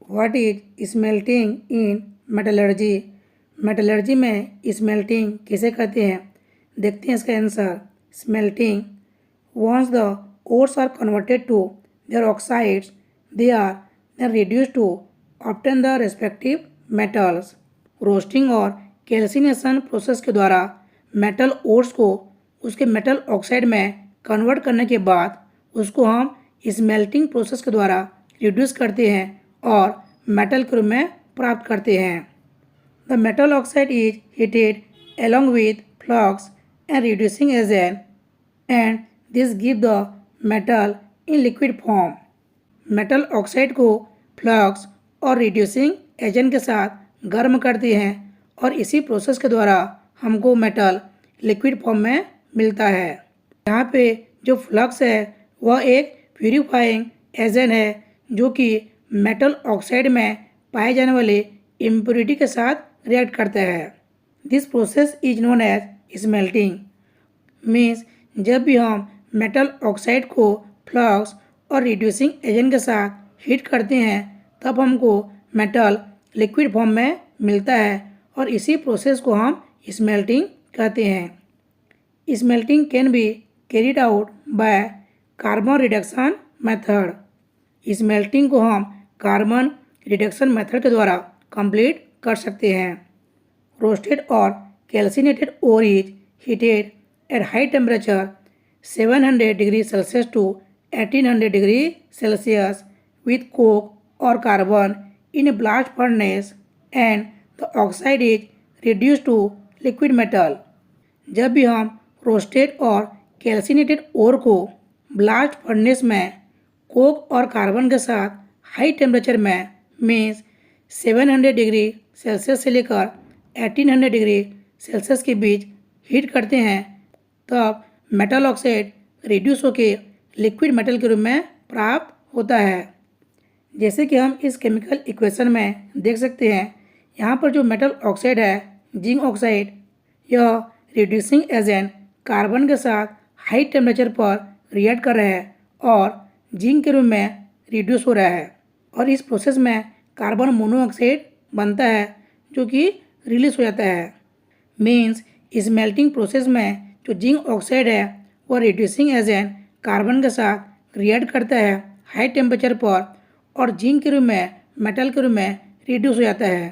What is smelting in metallurgy? Metallurgy में smelting किसे कहते हैं? देखते हैं इसका answer. Smelting, once the ores are converted to their oxides they are then reduced to obtain the respective metals। Roasting और calcination process के द्वारा मेटल ओर्स को उसके मेटल ऑक्साइड में कन्वर्ट करने के बाद उसको हम स्मेल्टिंग प्रोसेस के द्वारा रिड्यूस करते हैं और मेटल के रूप में प्राप्त करते हैं। The metal oxide is heated along with flux and reducing agent and this give the metal in liquid form। Metal oxide को फ्लक्स और रिड्यूसिंग एजेंट के साथ गर्म करते हैं और इसी प्रोसेस के द्वारा हमको मेटल लिक्विड फॉर्म में मिलता है। यहाँ पे जो फ्लक्स है वह एक प्यूरिफाइंग एजेंट है जो कि मेटल ऑक्साइड में पाए जाने वाले इम्प्योरिटी के साथ रिएक्ट करता है। This process is known as smelting. Means जब भी हम मेटल ऑक्साइड को फ्लक्स और रिड्यूसिंग एजेंट के साथ हीट करते हैं तब हमको मेटल लिक्विड फॉर्म में मिलता है और इसी प्रोसेस को हम स्मेल्टिंग कहते हैं। Smelting can be carried out by carbon reduction method. Smelting को हम कार्बन रिडक्शन मेथड के द्वारा कंप्लीट कर सकते हैं। रोस्टेड और calcinated ore is heated at high temperature 700 degree Celsius to 1800 degree Celsius with coke or carbon in a blast furnace and the oxide is reduced to liquid metal। जब भी हम roasted और calcinated ओर को blast furnace में Coke और carbon के साथ high temperature में मीन्स 700 डिग्री सेल्सियस से लेकर 1800 डिग्री सेल्सियस के बीच हीट करते हैं तब मेटल ऑक्साइड रिड्यूस होकर लिक्विड मेटल के रूप में प्राप्त होता है। जैसे कि हम इस केमिकल इक्वेशन में देख सकते हैं, यहाँ पर जो मेटल ऑक्साइड है जिंक ऑक्साइड, यह रिड्यूसिंग एजेंट कार्बन के साथ हाई टेम्परेचर पर रिएक्ट कर रहा है और जिंक के रूप में रिड्यूस हो रहा है और इस प्रोसेस में कार्बन मोनोऑक्साइड बनता है जो कि रिलीज हो जाता है। मीन्स स्मेल्टिंग प्रोसेस में जो जिंक ऑक्साइड है वह रिड्यूसिंग एजेंट कार्बन के साथ रिएक्ट करता है हाई टेम्परेचर पर और जिंक के रूप में मेटल के रूप में रिड्यूस हो जाता है।